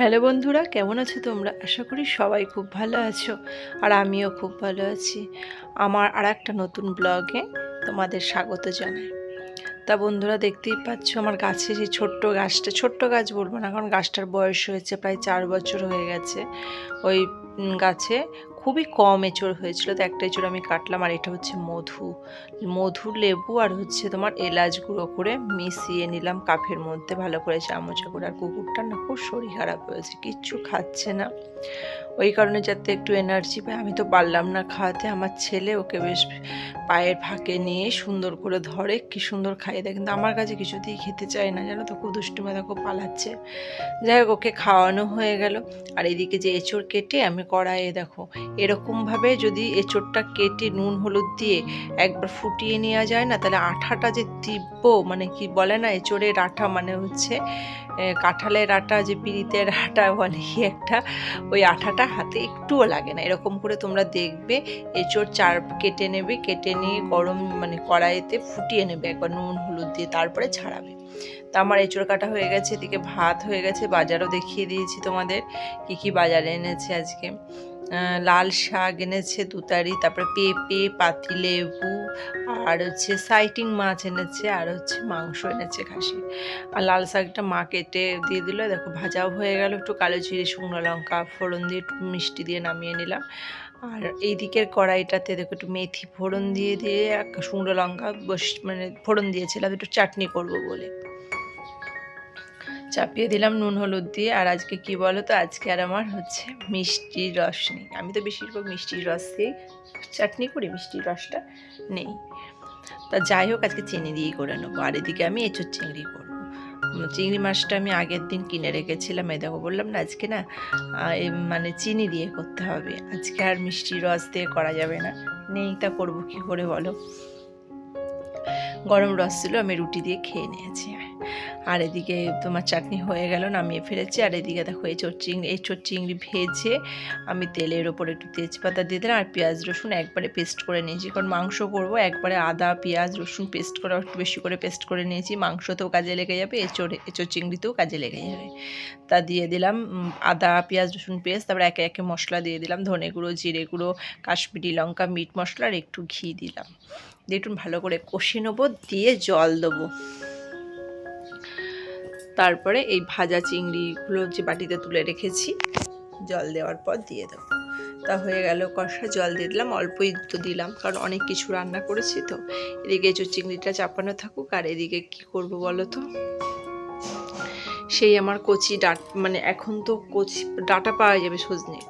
Hello বন্ধুরা, কেমন আছো তোমরা? আশা করি সবাই খুব ভালো আছো, আর আমিও খুব ভালো আছি। আমার আর একটা নতুন ব্লগে তোমাদের স্বাগত জানাই। তা বন্ধুরা, দেখতেই পাচ্ছ আমার গাছে যে ছোট্ট গাছটা, ছোট্ট গাছ বলবো না, কারণ গাছটার বয়স হয়েছে প্রায় 4 বছর হয়ে গেছে। ওই গাছে খুবই কম এঁচড় হয়েছিল, তো একটা এঁচড় আমি কাটলাম। আর এটা হচ্ছে মধু লেবু আর হচ্ছে তোমার এলাচ গুঁড়ো করে মিশিয়ে নিলাম কাপের মধ্যে ভালো করে চামচে করে। আর কুকুরটার না খুব শরীর খারাপ হয়েছে, কিচ্ছু খাচ্ছে না। ওই কারণে যাতে একটু এনার্জি পায়, আমি তো পারলাম না খাওয়াতে। আমার ছেলে ওকে বেশ পায়ের ফাঁকে নিয়ে সুন্দর করে ধরে কি সুন্দর খাইয়ে দেয়, কিন্তু আমার কাছে কিছুতেই খেতে চায় না, জানো তো, খুব দুষ্টুমি, দেখো পালাচ্ছে। যাই হোক, ওকে খাওয়ানো হয়ে গেল। আর এদিকে যে এঁচড় কেটে আমি কড়াইয়ে, দেখো এরকমভাবে যদি এঁচড়টা কেটে নুন হলুদ দিয়ে একবার ফুটিয়ে নেওয়া যায় না, তাহলে আঠাটা যে তীব্র, মানে কি বলে না, এঁচড়ের আঠা মানে হচ্ছে কাঁঠালের আটা, যে পিরিতের আটা বলে কি একটা, ওই আঠাটা হাতে একটুও লাগে না। এরকম করে তোমরা দেখবে এঁচড় কেটে নেবে, কেটে নিয়ে গরম মানে কড়াইতে ফুটিয়ে নেবে একবার নুন হলুদ দিয়ে, তারপরে ছাড়াবে। তা আমার এঁচড় কাটা হয়ে গেছে, এদিকে ভাত হয়ে গেছে। বাজারও দেখিয়ে দিয়েছি তোমাদের কি কি বাজারে এনেছে আজকে। লাল শাক এনেছে দুতারি, তারপরে পেঁপে, পাতিলেবু, আর হচ্ছে সাইটিং মাছ এনেছে, আর হচ্ছে মাংস এনেছে খাসি। আর লাল শাকটা মা কেটে দিয়ে দিল, দেখো ভাজাও হয়ে গেল। একটু কালো জিরে, শুকনো লঙ্কা ফোড়ন দিয়ে একটু মিষ্টি দিয়ে নামিয়ে নিলাম। আর এই দিকের কড়াইটাতে দেখো একটু মেথি ফোড়ন দিয়ে দিয়ে শুকনো লঙ্কা মানে ফোড়ন দিয়েছিলাম একটু চাটনি করব বলে, চাপিয়ে দিলাম নুন হলুদ দিয়ে। আর আজকে কি বলো তো, আজকে আর আমার হচ্ছে মিষ্টির রস নেই। আমি তো বেশিরভাগ মিষ্টির রস দিয়েই চাটনি করি, মিষ্টির রসটা নেই। তা যাই হোক, আজকে চিনি দিয়েই করে নেবো। আর এদিকে আমি এঁচোড় চিংড়ি করবো। চিংড়ি মাছটা আমি আগের দিন কিনে রেখেছিলাম, এই দেখো বললাম না আজকে না মানে চিনি দিয়ে করতে হবে, আজকে আর মিষ্টির রস দিয়ে করা যাবে না। নেই, তা করবো কি করে বলো। গরম রস ছিল, আমি রুটি দিয়ে খেয়ে নিয়েছি। আর এদিকে তোমার চাটনি হয়ে গেল, নামিয়ে ফেলেছি। আর এদিকে দেখো এঁচোড় চিংড়ি ভেজে আমি তেলের ওপর একটু তেজপাতা দিয়ে দিলাম, আর পেঁয়াজ রসুন একবারে পেস্ট করে নিয়েছি, কারণ মাংস করবো। একবারে আদা পেঁয়াজ রসুন পেস্ট করে একটু বেশি করে পেস্ট করে নিয়েছি, মাংসতেও কাজে লেগে যাবে, এঁচোড় চিংড়িতেও কাজে লেগে যাবে। তা দিয়ে দিলাম আদা পেঁয়াজ রসুন পেস্ট, তারপরে একে একে মশলা দিয়ে দিলাম, ধনে গুঁড়ো, জিরে গুঁড়ো, কাশ্মীরি লঙ্কা, মিট মশলা, আর একটু ঘি দিলাম। দিয়ে একটু ভালো করে কষে নেবো, দিয়ে জল দেবো। তারপরে এই ভাজা চিংড়িগুলো যে বাটিতে তুলে রেখেছি, জল দেওয়ার পর দিয়ে দেবো। তা হয়ে গেল কষা, জল দিয়ে দিলাম, অল্পই তো দিলাম, কারণ অনেক কিছু রান্না করেছি তো। এদিকে এঁচোড় চিংড়িটা চাপানো থাকুক, আর এদিকে কি করব বলো তো, সেই আমার কচি মানে এখন তো কচি ডাঁটা পাওয়া যাবে সজনে,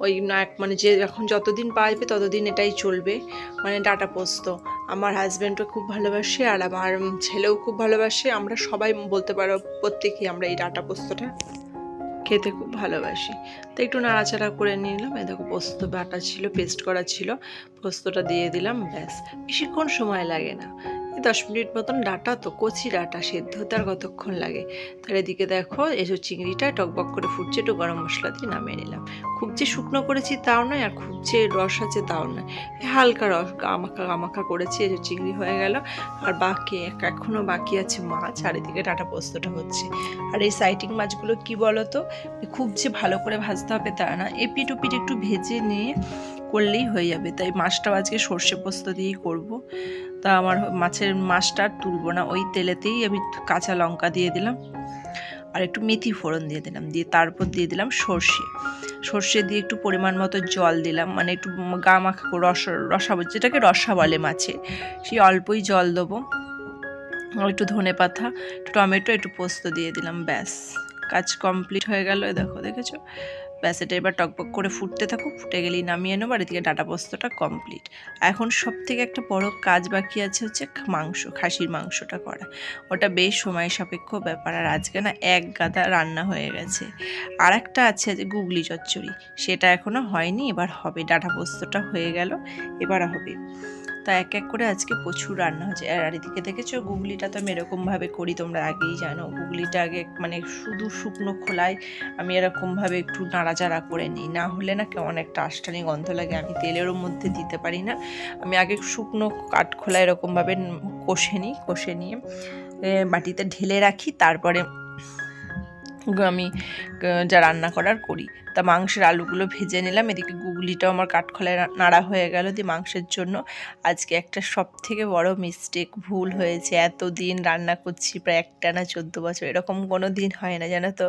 ওই না মানে যে এখন যতদিন পাওয়া যাবে ততদিন এটাই চলবে, মানে ডাঁটা পোস্ত। আমার হাজব্যান্ডও খুব ভালোবাসে, আর আমার ছেলেও খুব ভালোবাসে, আমরা সবাই বলতে পারো প্রত্যেকেই আমরা এই ডাঁটা পোস্তটা খেতে খুব ভালোবাসি। তো একটু নাড়াচাড়া করে নিলাম। এই দেখো পোস্ত বাটা ছিল, পেস্ট করা ছিল, পোস্তটা দিয়ে দিলাম, ব্যাস বেশিক্ষণ সময় লাগে না, 10 মিনিট মতন। ডাঁটা তো কচি ডাঁটা, সেদ্ধ হতে আর কতক্ষণ লাগে। তার এদিকে দেখো এসব চিংড়িটা টকবক করে ফুটছে, একটু গরম মশলা দিয়ে নামিয়ে নিলাম। খুব যে শুকনো করেছি তাও নয়, আর খুব যে রস আছে তাও নয়, হালকা রস গামাখা গামাখা করেছি। এসব চিংড়ি হয়ে গেল, আর বাকি এখনও বাকি আছে মাছ, আর এদিকে ডাঁটা পোস্তটা হচ্ছে। আর এই সাইটিং মাছগুলো কি বলো তো, খুব যে ভালো করে ভাজতে হবে তা না, এপিট ওপিট একটু ভেজে নিয়ে করলেই হয়ে যাবে। তাই মাছটাও আজকে সর্ষে পোস্ত দিয়েই করব। তা আমার মাছটা আর তুলবো না, ওই তেলেতেই আমি কাঁচা লঙ্কা দিয়ে দিলাম, আর একটু মেথি ফোড়ন দিয়ে দিলাম, দিয়ে তারপর দিয়ে দিলাম সর্ষে দিয়ে একটু পরিমাণ মতো জল দিলাম, মানে একটু গা মাখা রসা, যেটাকে রসা বলে মাছে, সেই অল্পই জল দেবো। একটু ধনে পাতা, একটু টমেটো, একটু পোস্ত দিয়ে দিলাম, ব্যাস কাজ কমপ্লিট হয়ে গেল। দেখেছো, ব্যাস এটা এবার টকবক করে ফুটতে থাকুক, ফুটে গেলেই নামিয়ে নেবো। আর এদিকে ডাঁটা পোস্তটা কমপ্লিট। এখন সব থেকে একটা বড় কাজ বাকি আছে, হচ্ছে খাসির মাংসটা করা। ওটা বেশ সময় সাপেক্ষ ব্যাপার, আর আজকে না এক গাদা রান্না হয়ে গেছে। আর একটা আছে যে গুগলি চচ্চড়ি, সেটা এখনও হয়নি, এবার হবে। ডাঁটা পোস্তটা হয়ে গেল, এবার হবে। তা এক এক করে আজকে প্রচুর রান্না হচ্ছে। আর এদিকে দেখেছো গুগলিটা তো আমি এরকমভাবে করি, তোমরা আগেই জানো। গুগলিটা আগে মানে শুধু শুকনো খোলায় আমি এরকমভাবে একটু নাড়াচাড়া করে নিই, না হলে না কেমন একটা আষ্টানি গন্ধ লাগে, আমি তেলেরও মধ্যে দিতে পারি না। আমি আগে শুকনো কাঠখোলা এরকমভাবে কষে নিয়ে বাটিতে ঢেলে রাখি, তারপরে আমি যা রান্না করার করি। তা মাংসের আলুগুলো ভেজে নিলাম, এদিকে গুগলিটাও আমার কাঠখোলায় নাড়া হয়ে গেল। দিয়ে মাংসের জন্য আজকে একটা সবথেকে বড় মিস্টেক, ভুল হয়েছে। এতদিন রান্না করছি, প্রায় একটানা 14 বছর, এরকম কোনো দিন হয় না জানো তো।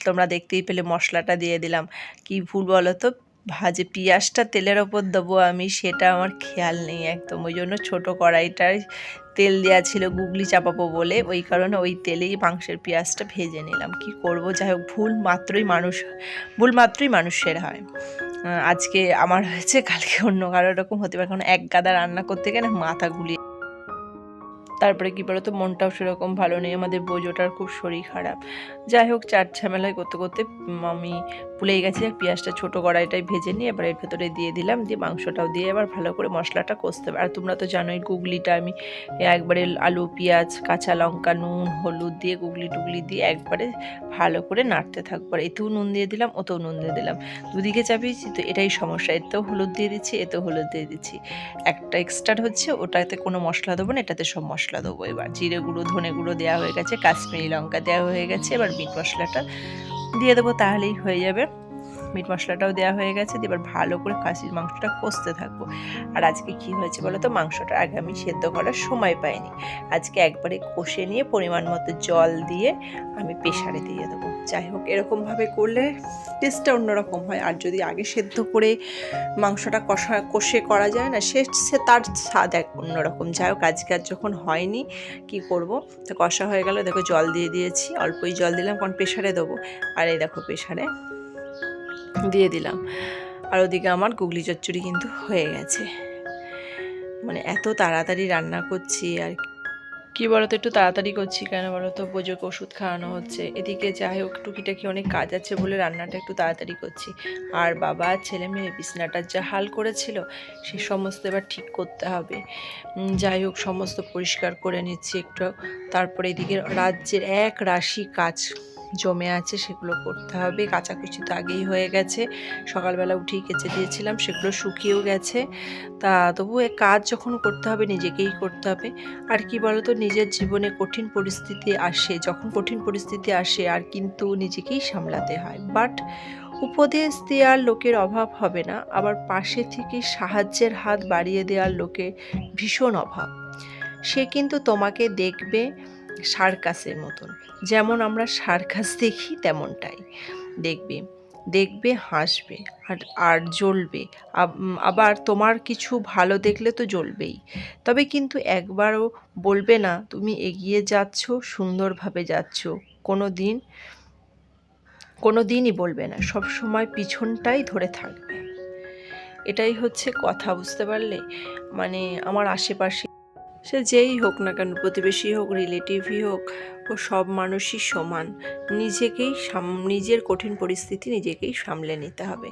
তোমরা দেখতেই পেলে মশলাটা দিয়ে দিলাম। কি ভুল বলো তো, ভাজে পেঁয়াজটা তেলের ওপর দেবো আমি, সেটা আমার খেয়াল নেই একদম। ওই জন্য ছোটো কড়াইটায় তেল দেওয়া ছিল গুগলি চাপাবো বলে, ওই কারণে ওই তেলেই মাংসের পেঁয়াজটা ভেজে নিলাম। কি করব, যাই হোক, ভুল মাত্রই মানুষের হয়। আজকে আমার হয়েছে, কালকে অন্য কারো এরকম হতে পারে, কারণ এক গাদা রান্না করতে গেলে মাথা গুলিয়ে। তারপরে কী বলো তো, মনটাও সেরকম ভালো নেই, আমাদের বোঝোটার খুব শরীর খারাপ। যাই হোক, চার ঝামেলায় করতে করতে আমি ভুলেই গেছি পেঁয়াজটা ছোটো কড়াইটাই ভেজে নিয়ে এবার এর ভেতরে দিয়ে দিলাম, দিয়ে মাংসটাও দিয়ে এবার ভালো করে মশলাটা কষতে হবে। আর তোমরা তো জানোই গুগলিটা আমি একবারে আলু পেঁয়াজ কাঁচা লঙ্কা নুন হলুদ দিয়ে গুগলি টুগলি দিয়ে একবারে ভালো করে নাড়তে থাকবো। আর এতেও নুন দিয়ে দিলাম, ওতেও নুন দিয়ে দিলাম, দুদিকে চাপিয়েছি তো, এটাই সমস্যা। এতেও হলুদ দিয়ে দিচ্ছি, এতেও হলুদ দিয়ে দিচ্ছি। একটা এক্সট্রা হচ্ছে, ওটাতে কোনো মশলা দেবো না, এটাতে সব মশলা দেবো। এবার জিরে গুঁড়ো ধনে গুঁড়ো দেওয়া হয়ে গেছে, কাশ্মীরি লঙ্কা দেওয়া হয়ে গেছে, এবার মিট মশলাটা দিয়ে দেবো, তাহলেই হয়ে যাবে। মিট মশলাটাও দেওয়া হয়ে গেছে, এবার ভালো করে খাসির মাংসটা কষতে থাকবো। আর আজকে কি হয়েছে বলো তো, মাংসটা আগে আমি সেদ্ধ করার সময় পাইনি, আজকে একবারে কষে নিয়ে পরিমাণ মতো জল দিয়ে আমি প্রেসারে দিয়ে দেবো। যাই হোক, এরকমভাবে করলে টেস্টটা অন্যরকম হয়। আর যদি আগে সেদ্ধ করে মাংসটা কষে করা যায় না, সে তার স্বাদ এক অন্যরকম। যাই হোক, আজকে আর যখন হয়নি কি করব, তো কষা হয়ে গেল, দেখো জল দিয়ে দিয়েছি, অল্পই জল দিলাম কারণ প্রেসারে দেবো। আর এই দেখো প্রেসারে দিয়ে দিলাম। আর ওদিকে আমার গুগলি চচ্চড়ি কিন্তু হয়ে গেছে। মানে এত তাড়াতাড়ি রান্না করছি, আর কি বলতো, একটু তাড়াতাড়ি করছি কেন বলো তো, বোঝোকে ওষুধ খাওয়ানো হচ্ছে, এদিকে যাই হোক টুকিটাকি অনেক কাজ আছে বলে রান্নাটা একটু তাড়াতাড়ি করছি। আর বাবা ছেলে মেয়ে বিছনাটার যা হাল করেছিল, সে সমস্ত এবার ঠিক করতে হবে। যাই হোক, সমস্ত পরিষ্কার করে নিচ্ছি একটু। তারপরে এদিকে রাজ্যের এক রাশি কাজ জমে আছে, সেগুলো করতে হবে। কাচাকুচি তো আগেই হয়ে গেছে, সকালবেলা উঠেই কেচে দিয়েছিলাম, সেগুলো শুকিয়েও গেছে। তা তবু এ কাজ যখন করতে হবে নিজেকেই করতে হবে। আর কি বলতো, নিজের জীবনে কঠিন পরিস্থিতি আসে, যখন কঠিন পরিস্থিতি আসে আর কিন্তু নিজেকেই সামলাতে হয়। বাট উপদেশ দেওয়ার লোকের অভাব হবে না, আবার পাশে থেকে সাহায্যের হাত বাড়িয়ে দেওয়ার লোকের ভীষণ অভাব। সে কিন্তু তোমাকে দেখবে সার্কাসের মতন, যেমন আমরা সার্কাস দেখি তেমনটাই দেখবে, দেখবে হাসবে আর আর জ্বলবে। আবার তোমার কিছু ভালো দেখলে তো জ্বলবেই, তবে কিন্তু একবারও বলবে না তুমি এগিয়ে যাচ্ছ, সুন্দরভাবে যাচ্ছ, কোনো দিনই বলবে না, সব সময় পিছনটাই ধরে থাকবে। এটাই হচ্ছে কথা, বুঝতে পারলে? মানে আমার আশেপাশে সে যেই হোক না কেন, প্রতিবেশী হোক রিলেটিভই হোক, ও সব মানুষই সমান। নিজের কঠিন পরিস্থিতি নিজেকেই সামলে নিতে হবে।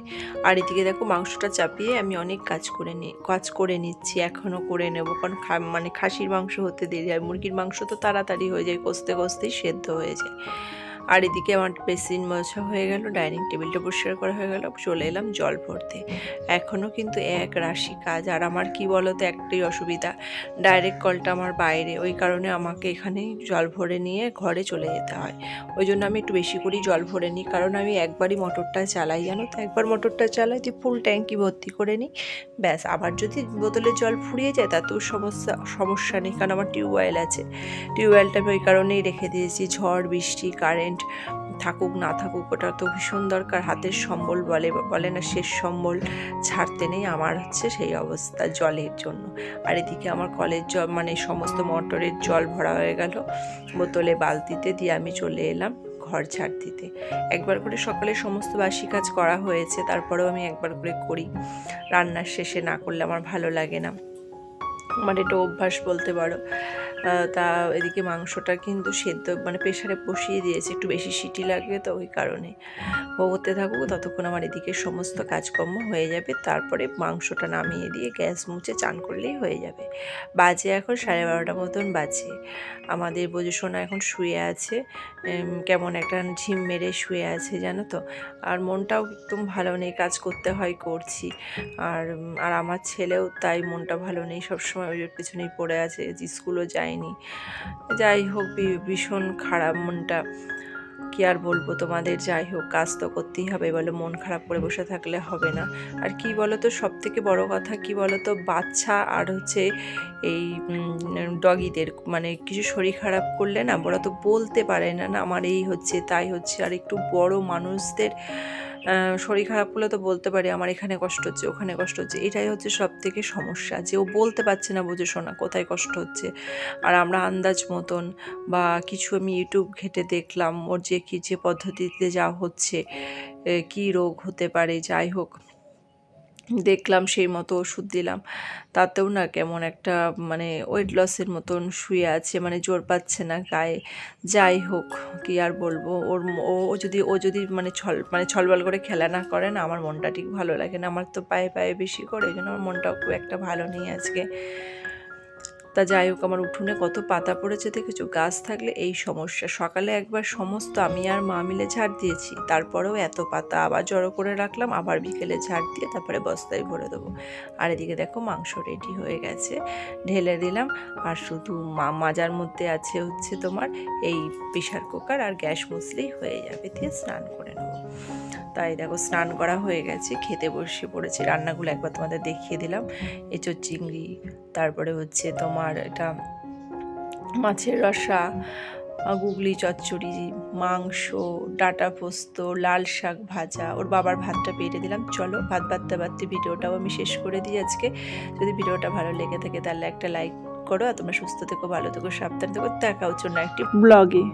আর এদিকে দেখো মাংসটা চাপিয়ে আমি অনেক কাজ করে নিচ্ছি, এখনও করে নেব, কারণ মানে খাসির মাংস হতে দেরি হয়, মুরগির মাংস তো তাড়াতাড়ি হয়ে যায়, কষতে কষতেই সেদ্ধ হয়ে যায়। আর এদিকে আমার বেসিন মোছা হয়ে গেল, ডাইনিং টেবিলটা পরিষ্কার করা হয়ে গেল, চলে এলাম জল ভরতে। এখনও কিন্তু এক রাশি কাজ। আর আমার কি বলতো, একটাই অসুবিধা, ডাইরেক্ট কলটা আমার বাইরে, ওই কারণে আমাকে এখানে জল ভরে নিয়ে ঘরে চলে যেতে হয়। ওই জন্য আমি একটু বেশি করেই জল ভরে নিই, কারণ আমি একবারই মোটরটা চালাই, জানো তো, একবার মোটরটা চালাই দিয়ে ফুল ট্যাঙ্কি ভর্তি করে নিই, ব্যাস। আবার যদি বোতলের জল ফুরিয়ে যায় তাতেও সমস্যা নেই, কারণ আমার টিউবওয়েল আছে। টিউবওয়েলটা আমি ওই কারণেই রেখে দিয়েছি, ঝড় বৃষ্টি কারেন্ট থাকুক না থাকুক, ওটা তো ভীষণ দরকার। হাতের সম্বল বলে না, শেষ সম্বল ছাড়তে নেই, আমার হচ্ছে সেই অবস্থা জলের জন্য। আর এদিকে আমার কলের জল, মানে সমস্ত মোটরের জল ভরা হয়ে গেল বোতলে বালতিতে, দিয়ে আমি চলে এলাম ঘর ঝাড় দিতে। একবার করে সকালে সমস্ত বাসি কাজ করা হয়েছে, তারপরেও আমি একবার করে করি, রান্নার শেষে না করলে আমার ভালো লাগে না, আমার এটা অভ্যাস বলতে পারো। তা এদিকে মাংসটা কিন্তু সেদ্ধ, মানে প্রেশারে বসিয়ে দিয়েছে, একটু বেশি সিটি লাগবে, তো ওই কারণে হতে থাকুক, ততক্ষণ আমার এদিকে সমস্ত কাজকর্ম হয়ে যাবে। তারপরে মাংসটা নামিয়ে দিয়ে গ্যাস মুছে চান করলেই হয়ে যাবে। বাজে এখন 12:30 মতন বাজে। আমাদের বোঝোসোনা এখন শুয়ে আছে, কেমন একটা ঝিম মেরে শুয়ে আছে জানো তো। আর মনটাও একদম ভালো নেই, কাজ করতে হয় করছি। আর আমার ছেলেও তাই, মনটা ভালো নেই, সবসময় ওই পেছনেই পড়ে আছে, স্কুলও যায়নি। যাই হোক, ভীষণ খারাপ মনটা। কি আর বলবো তোমাদের, যাই হোক কাজ তো করতেই হবে, বলো মন খারাপ করে বসে থাকলে হবে না। আর কি বলো তো, সব থেকে বড় কথা কি বলো তো, বাচ্চা আর হচ্ছে এই ডগিদের মানে কিছু শরীর খারাপ করলে না, ওরা তো বলতে পারে না না আমার এই হচ্ছে তাই হচ্ছে। আর একটু বড় মানুষদের শরীর খারাপ করলে তো বলতে পারি আমার এখানে কষ্ট হচ্ছে ওখানে কষ্ট হচ্ছে, এটাই হচ্ছে সব থেকে সমস্যা, যে ও বলতে পারছে না বুঝে শোনা কোথায় কষ্ট হচ্ছে। আর আমরা আন্দাজ মতন বা কিছু আমি ইউটিউব ঘেঁটে দেখলাম ওর যে কি যে পদ্ধতিতে যা হচ্ছে, কি রোগ হতে পারে, যাই হোক দেখলাম সেই মতো ওষুধ দিলাম, তাতেও না কেমন একটা মানে ওয়েট লসের মতন শুয়ে আছে, মানে জোর পাচ্ছে না গায়ে। যাই হোক কি আর বলবো, ও যদি মানে ছলবল করে খেলা না করে না, আমার মনটা ঠিক ভালো লাগে না। আমার তো পায়ে পায়ে বেশি করে, এই জন্য আমার মনটাও খুব একটা ভালো নেই আজকে। তা যাই হোক, আমার উঠোনে কত পাতা পড়েছে দেখেছো, গাছ থাকলে এই সমস্যা। সকালে একবার সমস্ত আমি আর মা মিলে ঝাড় দিয়েছি, তারপরেও এত পাতা আবার জড়ো করে রাখলাম, আবার বিকেলে ঝাড় দিয়ে তারপরে বস্তায় ভরে দেবো। আর এদিকে দেখো মাংস রেডি হয়ে গেছে, ঢেলে দিলাম। আর শুধু মাজার মধ্যে আছে হচ্ছে তোমার এই প্রেশার কুকার, আর গ্যাস মুছলেই হয়ে যাবে, দিয়ে স্নান করে নেবো। তাই দেখো স্নান করা হয়ে গেছে, খেতে বসে পড়েছি। রান্নাগুলো একবার তোমাদের দেখিয়ে দিলাম, এঁচোড় চিংড়ি, তারপরে হচ্ছে তোমার এটা মাছের রসা, গুগলি চচ্চড়ি, মাংস, ডাঁটা পোস্ত, লাল শাক ভাজা। ওর বাবার ভাতটা বেড়ে দিলাম। চলো ভাত বাড়তে বাড়তে ভিডিওটাও আমি শেষ করে দিই আজকে। যদি ভিডিওটা ভালো লেগে থাকে তাহলে একটা লাইক করো, আর তোমরা সুস্থ থেকো, ভালো থেকো, সাবধান থেকো, দেখা হচ্ছে না একটি ব্লগে।